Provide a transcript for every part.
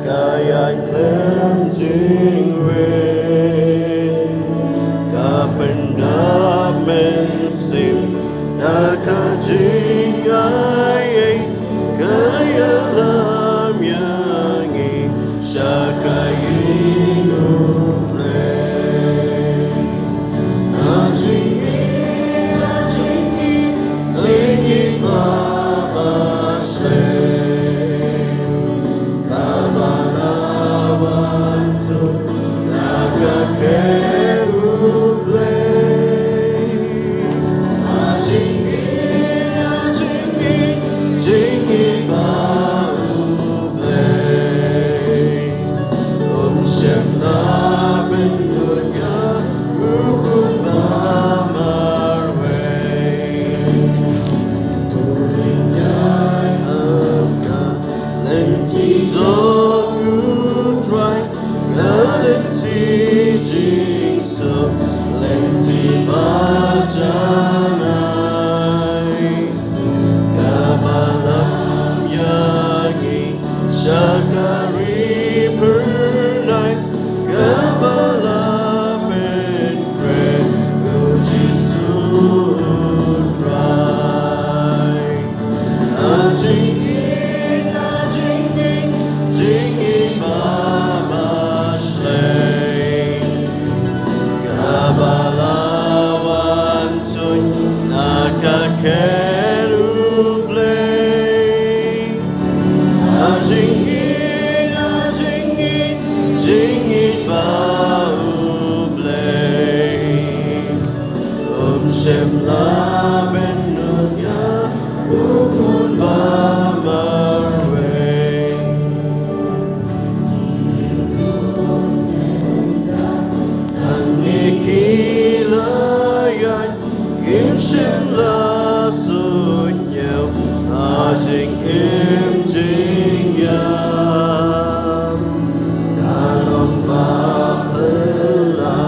Kaya cleansing rain, kapendam sim, nakajing ay, kaya lam yangi, sakayin uble. Ajingi, ajingi, Baba Shem. Kabalawantu nagakeruble. Ajingi, ajingi, jingi bauble. Om Shem Laben Durga Hukum Bamarwe. Tulinyai Amka Lenti Zogu Dry Galenti Jingso Lenti Bajanai Kabalam Yagi Shakari Pernai Kabbalah Benkre Uji Sutrai Ajingi, ajingi, jingi Baba Shlei Kabbalah Wantun Nakakeruble. Ajingi, ajingi, jingi bauble. Om Shem Laben Nunya Ukun Bamarwe. Anikilayan Kim Shem La Sunyao Ajing Im Jing Yam Dalam Bapela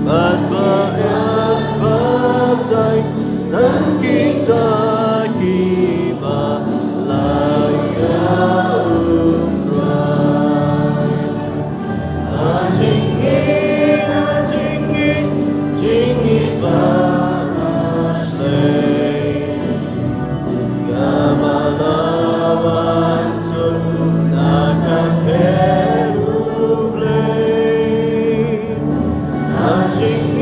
Bat Ba'at Batai Dan kita Kiba Laya Utrai Ajingi, ajingi, jingi Baba Shlei Kabalawansun nakakeruble. Ajingi